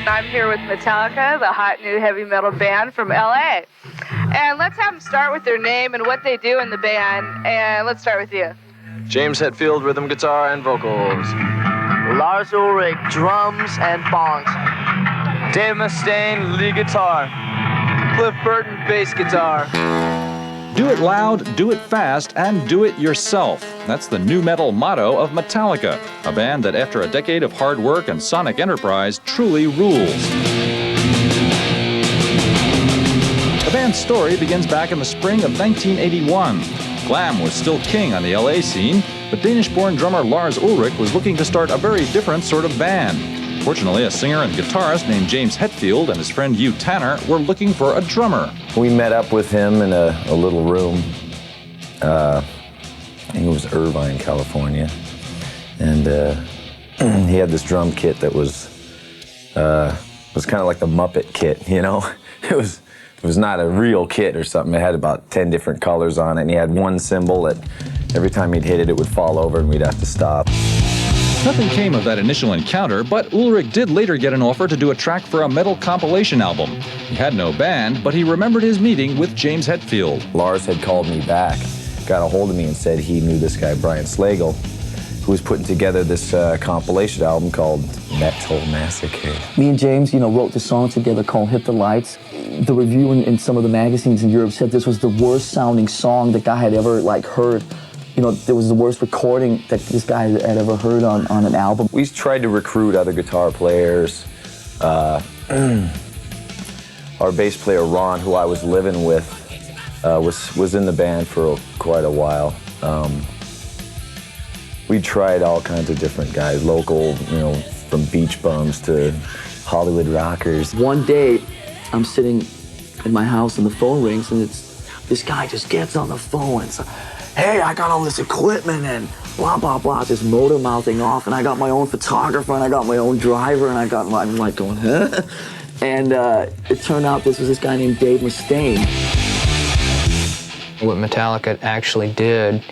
I'm here with Metallica, the hot new heavy metal band from LA. And let's have them start with their name and what they do in the band. And let's start with you. James Hetfield, rhythm guitar and vocals. Lars Ulrich, drums and bongs. Dave Mustaine, lead guitar. Cliff Burton, bass guitar. Do it loud, do it fast, and do it yourself. That's the nu metal motto of Metallica, a band that after a decade of hard work and sonic enterprise truly rules. The band's story begins back in the spring of 1981. Glam was still king on the LA scene, but Danish-born drummer Lars Ulrich was looking to start a very different sort of band. Fortunately, a singer and guitarist named James Hetfield and his friend Hugh Tanner were looking for a drummer. We met up with him in a little room. I think it was Irvine, California. And he had this drum kit that was kind of like the Muppet kit, you know? It was not a real kit or something. It had about 10 different colors on it, and he had one cymbal that every time he'd hit it, it would fall over and we'd have to stop. Nothing came of that initial encounter, but Ulrich did later get an offer to do a track for a metal compilation album. He had no band, but he remembered his meeting with James Hetfield. Lars had called me back, got a hold of me and said he knew this guy, Brian Slagle, who was putting together this compilation album called Metal Massacre. Me and James, wrote this song together called Hit the Lights. The review in some of the magazines in Europe said this was the worst sounding song the guy had ever heard. It was the worst recording that this guy had ever heard on an album. We tried to recruit other guitar players. Our bass player, Ron, who I was living with, was in the band for quite a while. We tried all kinds of different guys, local, from beach bums to Hollywood rockers. One day, I'm sitting in my house and the phone rings, and this guy just gets on the phone and says, "Hey, I got all this equipment and blah, blah, blah," just motor mouthing off, and I got my own photographer and I got my own driver and I'm like going, huh? And it turned out this was this guy named Dave Mustaine. What Metallica actually did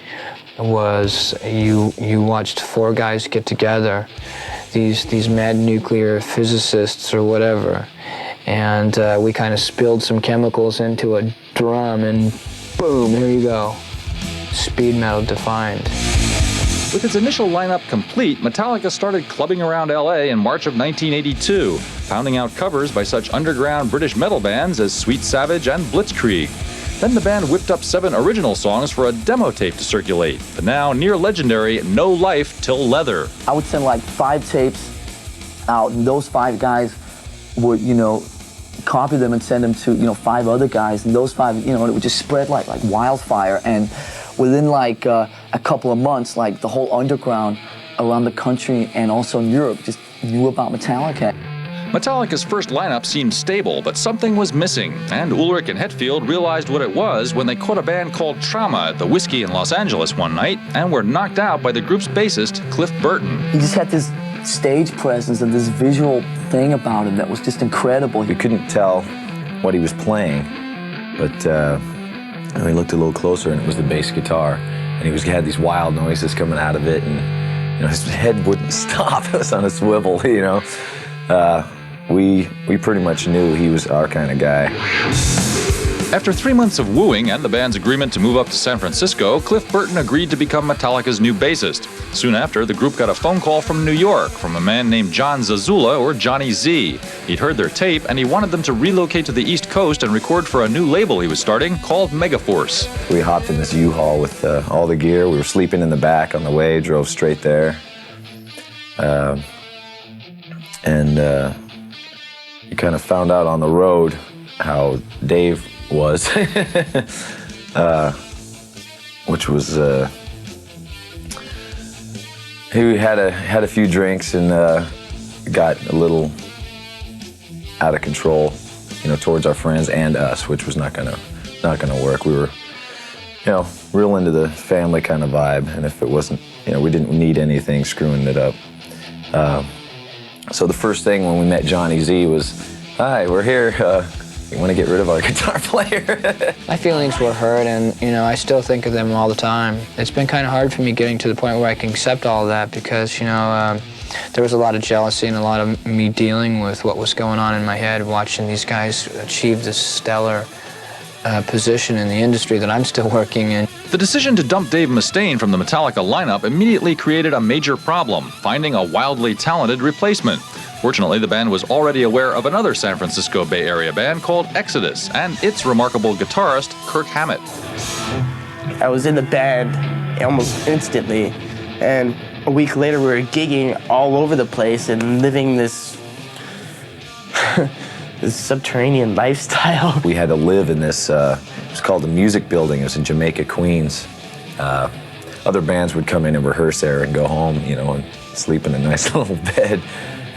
was you watched four guys get together, these mad nuclear physicists or whatever, and we kind of spilled some chemicals into a drum and boom, there you go. Speed metal defined. With its initial lineup complete, Metallica started clubbing around LA in March of 1982, pounding out covers by such underground British metal bands as Sweet Savage and Blitzkrieg. Then the band whipped up 7 original songs for a demo tape to circulate, the now near legendary No Life Till Leather. I would send 5 tapes out, and those 5 guys would, copy them and send them to, 5 other guys, and those 5, it would just spread like wildfire. And within a couple of months, the whole underground around the country and also in Europe just knew about Metallica. Metallica's first lineup seemed stable, but something was missing, and Ulrich and Hetfield realized what it was when they caught a band called Trauma at the Whiskey in Los Angeles one night and were knocked out by the group's bassist, Cliff Burton. He just had this stage presence and this visual thing about him that was just incredible. You couldn't tell what he was playing, but we looked a little closer and it was the bass guitar, and he had these wild noises coming out of it, and his head wouldn't stop. It was on a swivel, We pretty much knew he was our kind of guy. After 3 months of wooing and the band's agreement to move up to San Francisco, Cliff Burton agreed to become Metallica's new bassist. Soon after, the group got a phone call from New York from a man named John Zazula, or Johnny Z. He'd heard their tape, and he wanted them to relocate to the East Coast and record for a new label he was starting called Megaforce. We hopped in this U-Haul with all the gear. We were sleeping in the back on the way, drove straight there. You kind of found out on the road how Dave was, which was, He had a few drinks and got a little out of control, you know, towards our friends and us, which was not gonna work. We were, you know, real into the family kind of vibe, and if it wasn't, you know, we didn't need anything screwing it up. So the first thing when we met Johnny Z was, "Hi, we're here. You want to get rid of our guitar player?" My feelings were hurt, and you know, I still think of them all the time. It's been kind of hard for me getting to the point where I can accept all of that because, you know, there was a lot of jealousy and a lot of me dealing with what was going on in my head, watching these guys achieve this stellar position in the industry that I'm still working in. The decision to dump Dave Mustaine from the Metallica lineup immediately created a major problem, finding a wildly talented replacement. Fortunately, the band was already aware of another San Francisco Bay Area band called Exodus and its remarkable guitarist, Kirk Hammett. I was in the band almost instantly, and a week later we were gigging all over the place and living this this subterranean lifestyle. We had to live in this, it was called the Music Building. It was in Jamaica, Queens. Other bands would come in and rehearse there and go home, you know, and sleep in a nice little bed.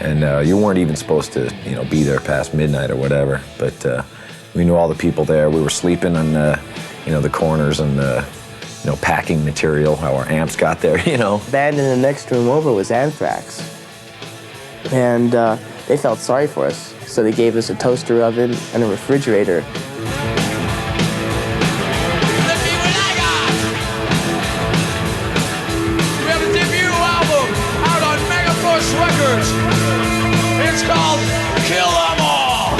And you weren't even supposed to, you know, be there past midnight or whatever. But we knew all the people there. We were sleeping on, you know, the corners and, you know, packing material, how our amps got there, you know. The band in the next room over was Anthrax. And they felt sorry for us. So they gave us a toaster oven and a refrigerator. Records. It's called Kill 'Em All.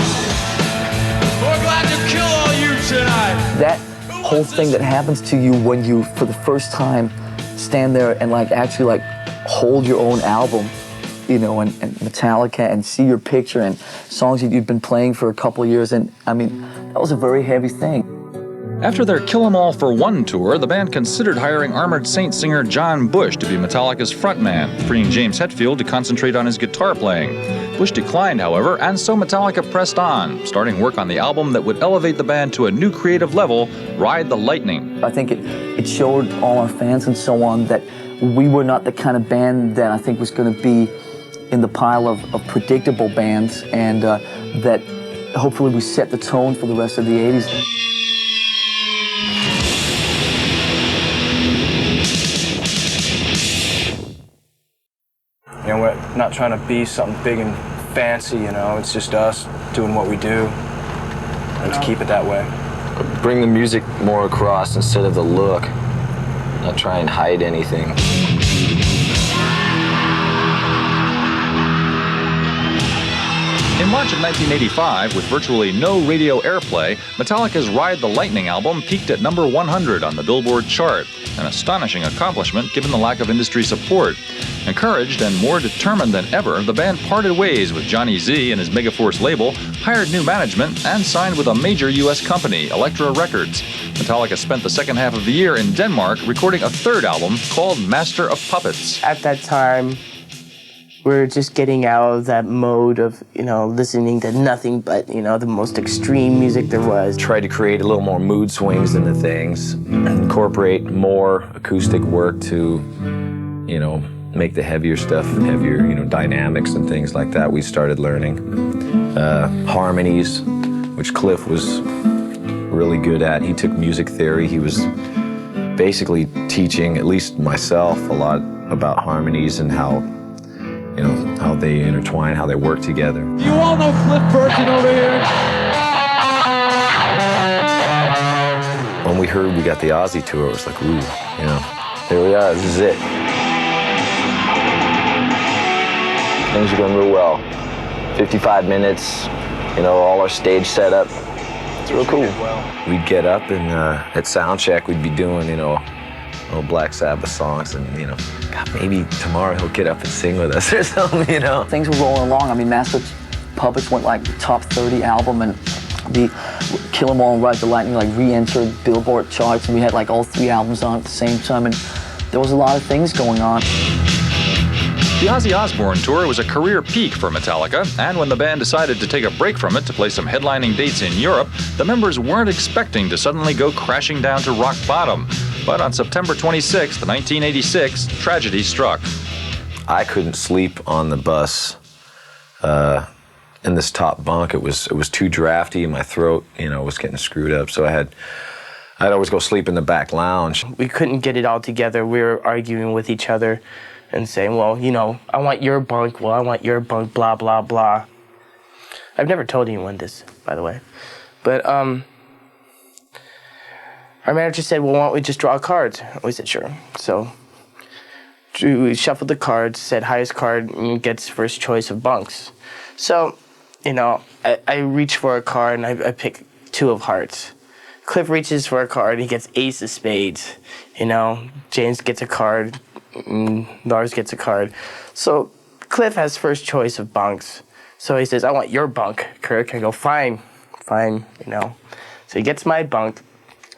We're glad to kill all you tonight. That whole thing that happens to you when you, for the first time, stand there and like actually like hold your own album, you know, and Metallica, and see your picture and songs that you've been playing for a couple of years, and I mean, that was a very heavy thing. After their Kill 'Em All for One tour, the band considered hiring Armored Saint singer John Bush to be Metallica's frontman, freeing James Hetfield to concentrate on his guitar playing. Bush declined, however, and so Metallica pressed on, starting work on the album that would elevate the band to a new creative level, Ride the Lightning. I think it showed all our fans and so on that we were not the kind of band that I think was going to be in the pile of predictable bands, and that hopefully we set the tone for the rest of the 80s. You know, we're not trying to be something big and fancy, you know, it's just us doing what we do, and to keep it that way. Bring the music more across instead of the look, not try and hide anything. In March of 1985, with virtually no radio airplay, Metallica's Ride the Lightning album peaked at number 100 on the Billboard chart, an astonishing accomplishment given the lack of industry support. Encouraged and more determined than ever, the band parted ways with Johnny Z and his Megaforce label, hired new management, and signed with a major U.S. company, Elektra Records. Metallica spent the second half of the year in Denmark recording a third album called Master of Puppets. At that time, we're just getting out of that mode of, you know, listening to nothing but, you know, the most extreme music there was. Tried to create a little more mood swings into things, incorporate more acoustic work to, you know, make the heavier stuff heavier, you know, dynamics and things like that we started learning. Harmonies, which Cliff was really good at. He took music theory. He was basically teaching, at least myself, a lot about harmonies and how, you know, how they intertwine, how they work together. You all know Cliff Burton over here? When we heard we got the Aussie tour, it was like, ooh, you know, here we are, this is it. Things are going real well. 55 minutes, you know, all our stage set up. It's real cool. We'd get up and at sound check, we'd be doing, you know, little Black Sabbath songs, and, you know, God, maybe tomorrow he'll get up and sing with us or something, you know. Things were rolling along. I mean, Master of Puppets went like top 30 album, and the Kill 'Em All and Ride the Lightning like re-entered Billboard charts, and we had like all three albums on at the same time, and there was a lot of things going on. The Ozzy Osbourne tour was a career peak for Metallica, and when the band decided to take a break from it to play some headlining dates in Europe, the members weren't expecting to suddenly go crashing down to rock bottom. But on September 26, 1986, tragedy struck. I couldn't sleep on the bus in this top bunk. It was too drafty. My throat, was getting screwed up. So I'd always go sleep in the back lounge. We couldn't get it all together. We were arguing with each other and saying, well, I want your bunk. Well, I want your bunk, blah, blah, blah. I've never told anyone this, by the way. But our manager said, well, why don't we just draw cards? We said, sure. So we shuffled the cards, said highest card gets first choice of bunks. So, I reach for a card and I pick 2 of hearts. Cliff reaches for a card, he gets ace of spades. James gets a card, Lars gets a card. So Cliff has first choice of bunks. So he says, I want your bunk, Kirk. I go, fine, So he gets my bunk.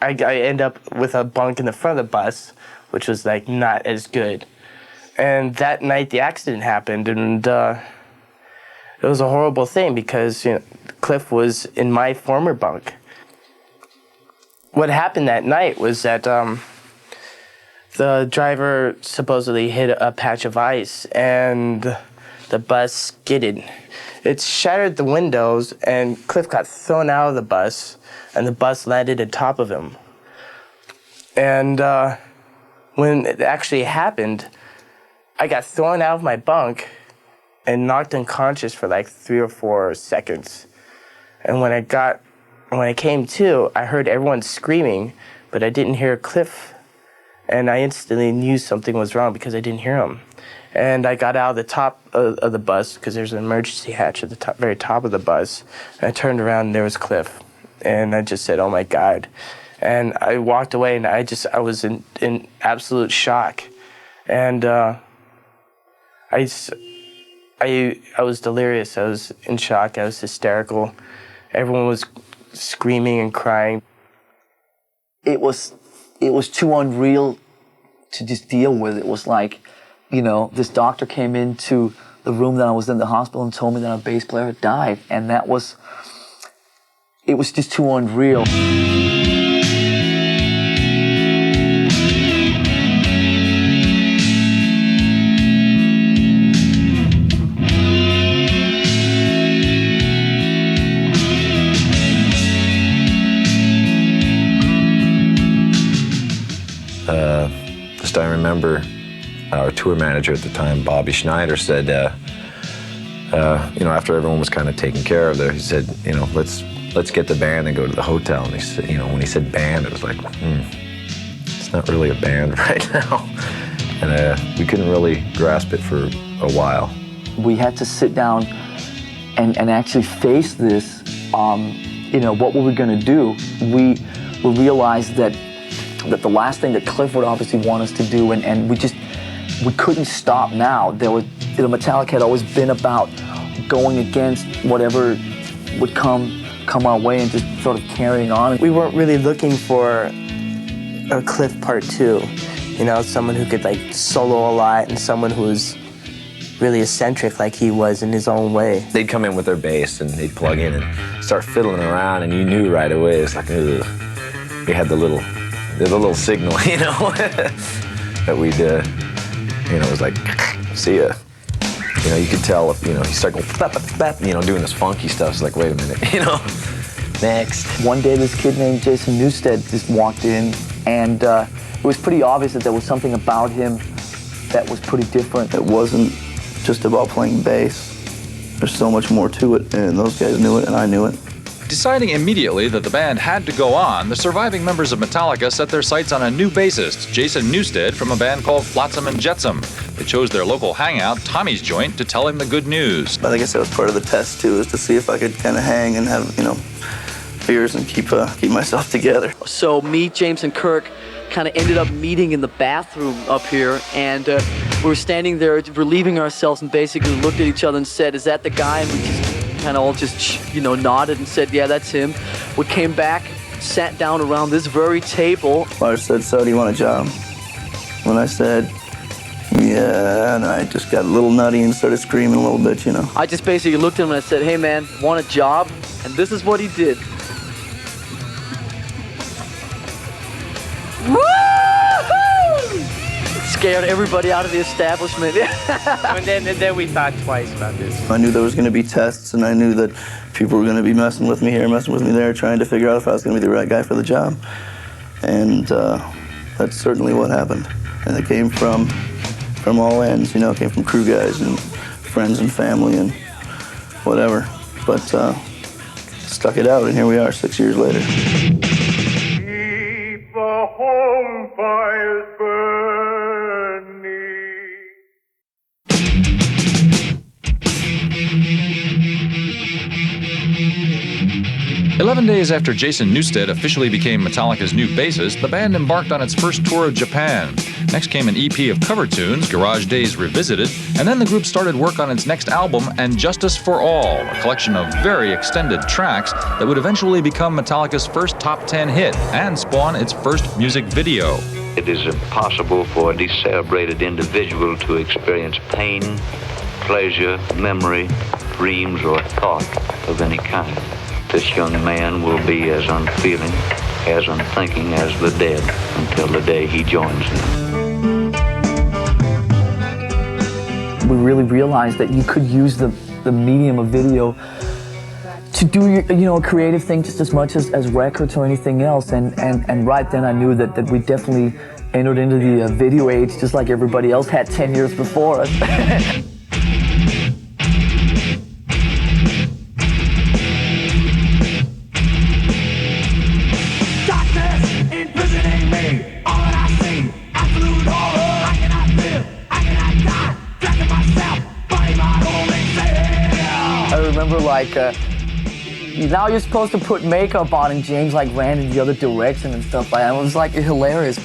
I end up with a bunk in the front of the bus, which was not as good. And that night the accident happened, and it was a horrible thing because Cliff was in my former bunk. What happened that night was that the driver supposedly hit a patch of ice and the bus skidded. It shattered the windows and Cliff got thrown out of the bus and the bus landed on top of him. And when it actually happened, I got thrown out of my bunk and knocked unconscious for 3 or 4 seconds. And when I came to, I heard everyone screaming, but I didn't hear Cliff. And I instantly knew something was wrong because I didn't hear him. And I got out of the top of the bus because there's an emergency hatch at the very top of the bus. And I turned around and there was Cliff. And I just said, oh my God. And I walked away and I was in absolute shock. And I was delirious. I was in shock. I was hysterical. Everyone was screaming and crying. It was too unreal to just deal with. It was this doctor came into the room that I was in the hospital and told me that our bass player had died. And it was just too unreal. I remember our tour manager at the time, Bobby Schneider, said, after everyone was kind of taken care of there, he said, let's get the band and go to the hotel. And he said, when he said band, it was like, it's not really a band right now. And we couldn't really grasp it for a while. We had to sit down and actually face this. What were we going to do? We realized that the last thing that Cliff would obviously want us to do, and we couldn't stop now. Metallica had always been about going against whatever would come our way and just sort of carrying on. We weren't really looking for a Cliff part 2, someone who could solo a lot and someone who was really eccentric like he was in his own way. They'd come in with their bass and they'd plug in and start fiddling around, and you knew right away, it's like, ugh. We had the little signal, that we'd, it was like, see ya. You could tell if, he started going, bap, bap, bap, doing this funky stuff. It's like, wait a minute, next. One day, this kid named Jason Newsted just walked in, and it was pretty obvious that there was something about him that was pretty different. It wasn't just about playing bass. There's so much more to it, and those guys knew it, and I knew it. Deciding immediately that the band had to go on, the surviving members of Metallica set their sights on a new bassist, Jason Newsted, from a band called Flotsam and Jetsam. They chose their local hangout, Tommy's Joint, to tell him the good news. I think that was part of the test, too, is to see if I could kind of hang and have, beers and keep myself together. So me, James, and Kirk kind of ended up meeting in the bathroom up here, and we were standing there relieving ourselves and basically looked at each other and said, is that the guy? And we just kind of all just, nodded and said, yeah, that's him. We came back, sat down around this very table. Lars said, so do you want a job? When I said, yeah, and I just got a little nutty and started screaming a little bit, I just basically looked at him and I said, hey man, want a job? And this is what he did. Woo-hoo! scared everybody out of the establishment. and then we thought twice about this. I knew there was going to be tests, and I knew that people were going to be messing with me here, messing with me there, trying to figure out if I was going to be the right guy for the job. And that's certainly what happened. And it came from all ends, you know, it came from crew guys and friends and family and whatever. But stuck it out, and here we are 6 years later. Keep the home fires burning. 11 days after Jason Newsted officially became Metallica's new bassist, the band embarked on its first tour of Japan. Next came an EP of cover tunes, Garage Days Revisited, and then the group started work on its next album, And Justice for All, a collection of very extended tracks that would eventually become Metallica's first top 10 hit and spawn its first music video. It is impossible for a decerebrated individual to experience pain, pleasure, memory, dreams, or thought of any kind. This young man will be as unfeeling, as unthinking as the dead until the day he joins them. We really realized that you could use the medium of video to do a creative thing just as much as records or anything else. And right then I knew that we definitely entered into the video age just like everybody else had 10 years before us. I remember now you're supposed to put makeup on, and James ran in the other direction and stuff like that. It was hilarious.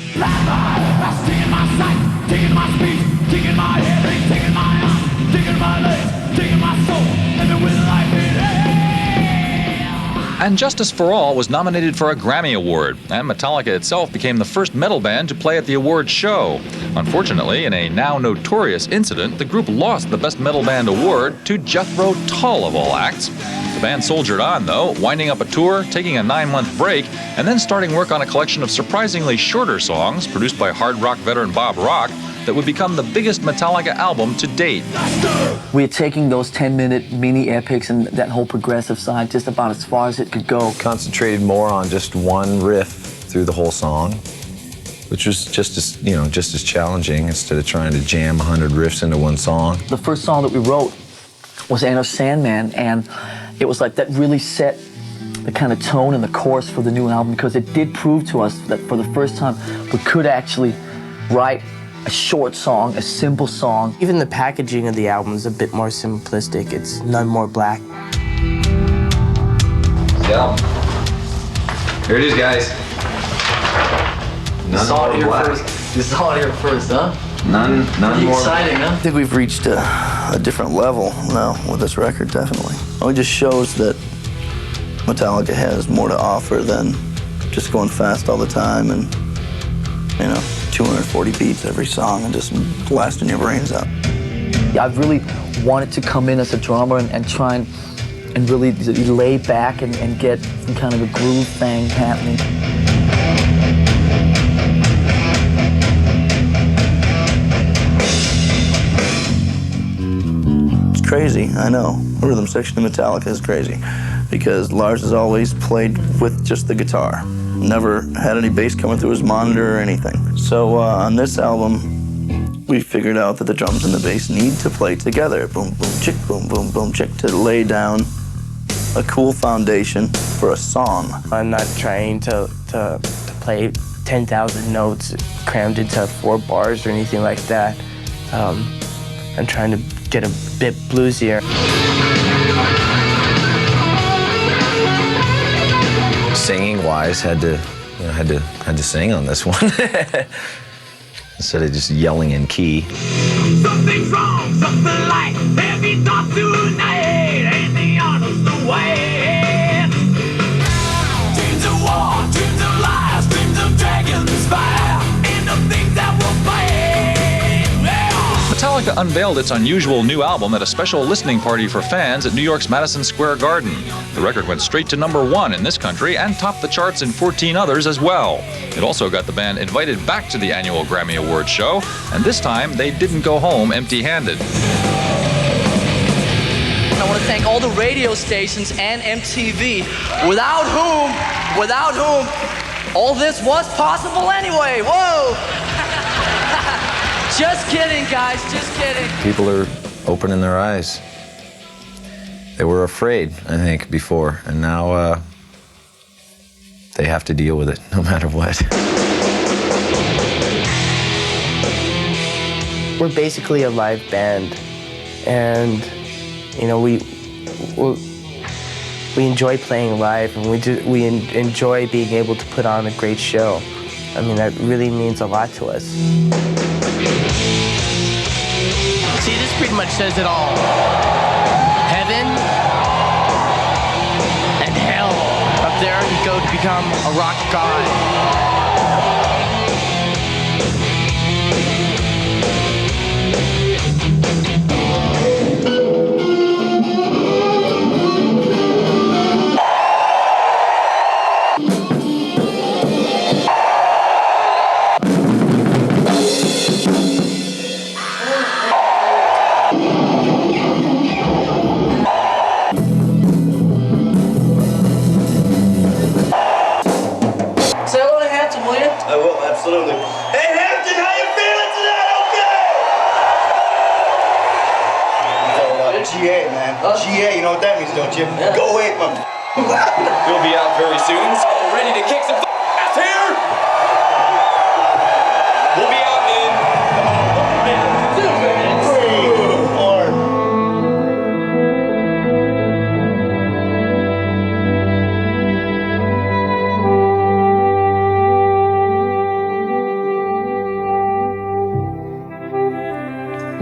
And Justice for All was nominated for a Grammy Award, and Metallica itself became the first metal band to play at the awards show. Unfortunately, in a now notorious incident, the group lost the Best Metal Band award to Jethro Tull of all acts. The band soldiered on, though, winding up a tour, taking a 9-month break, and then starting work on a collection of surprisingly shorter songs produced by hard rock veteran Bob Rock that would become the biggest Metallica album to date. We're taking those 10-minute mini epics and that whole progressive side just about as far as it could go. Concentrated more on just one riff through the whole song, which was just as challenging instead of trying to jam 100 riffs into one song. The first song that we wrote was Enter Sandman, and it was that really set the kind of tone and the chorus for the new album, because it did prove to us that for the first time we could actually write a short song, a simple song. Even the packaging of the album is a bit more simplistic. It's none more black. Yeah. Here it is, guys. None more black. You saw it here first, huh? None more. Exciting, huh? I think we've reached a different level now with this record, definitely. It just shows that Metallica has more to offer than just going fast all the time and, 240 beats every song and just blasting your brains out. I've really wanted to come in as a drummer and try and really lay back and get some kind of a groove thing happening. It's crazy, I know. The rhythm section of Metallica is crazy because Lars has always played with just the guitar. Never had any bass coming through his monitor or anything. So on this album, we figured out that the drums and the bass need to play together. Boom, boom, chick, boom, boom, boom, chick, to lay down a cool foundation for a song. I'm not trying to play 10,000 notes crammed into 4 bars or anything like that. I'm trying to get a bit bluesier. Singing-wise, had to sing on this one instead of just yelling in key. Something's wrong, something like heavy thoughts tonight, and the honor's the way. Dreams of war, dreams of lies, dreams of dragons fire, and the things that will fade. Metallica Metallica unveiled its unusual new album at a special listening party for fans at New York's Madison Square Garden. The record went straight to #1 in this country and topped the charts in 14 others as well. It also got the band invited back to the annual Grammy Awards show, and this time they didn't go home empty-handed. I want to thank all the radio stations and MTV, without whom all this was possible anyway. Whoa! Just kidding, guys, just kidding. People are opening their eyes. They were afraid, I think, before, and now they have to deal with it no matter what. We're basically a live band, and you know, we enjoy playing live, and we enjoy being able to put on a great show. I mean, that really means a lot to us. See, this pretty much says it all. Heaven and hell. Up there, you go to become a rock god. Absolutely. Hey, Hampton, how you feeling tonight? Okay? GA, man. GA, you know what that means, don't you? Yeah. Go away from We'll be out very soon, so ready to kick some ass here? We'll be out in 2 minutes. 3, 4.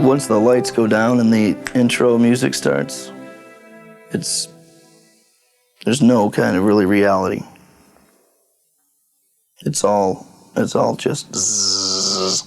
Once the lights go down and the intro music starts, there's no kind of really reality. It's all just zzz.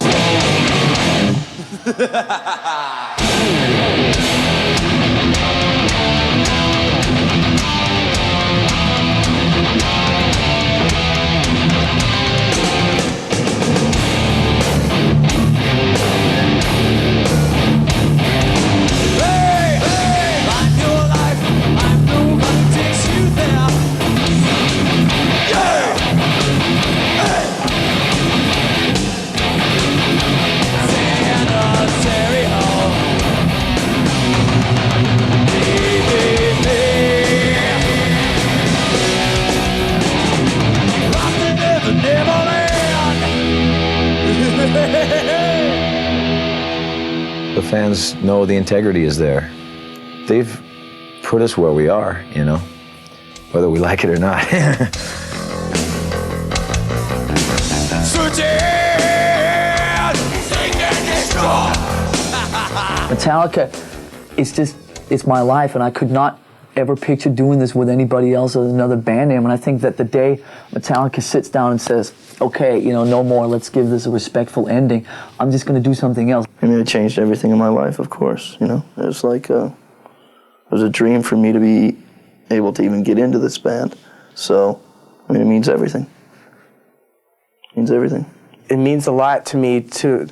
The fans know the integrity is there. They've put us where we are, you know, whether we like it or not. Metallica, it's my life, and I could not ever picture doing this with anybody else or another band name. And I think that the day Metallica sits down and says, okay, you know, no more, let's give this a respectful ending, I'm just going to do something else. I mean, it changed everything in my life, of course, you know. It was like, it was a dream for me to be able to even get into this band. So, I mean, it means everything. It means everything. It means a lot to me to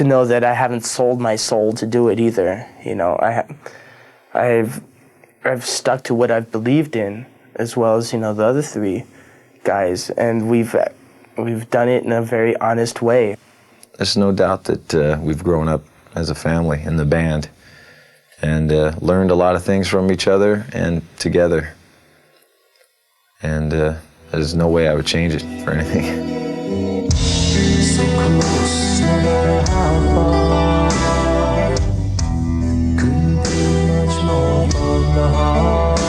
know that I haven't sold my soul to do it either. You know, I've stuck to what I've believed in, as well as, you know, the other three guys, and we've done it in a very honest way. There's no doubt that we've grown up as a family in the band and learned a lot of things from each other and together. And there's no way I would change it for anything. So close, no matter how far. Couldn't be much more from the heart.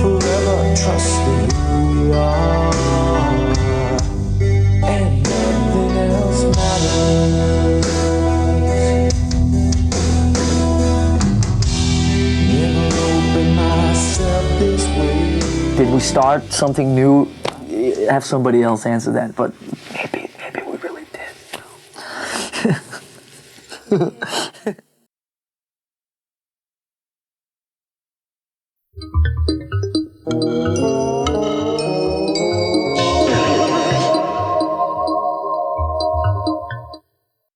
Forever trusting who we are, and nothing else matters. Never opened myself this way. Did we start something new? Have somebody else answer that, but maybe we really did.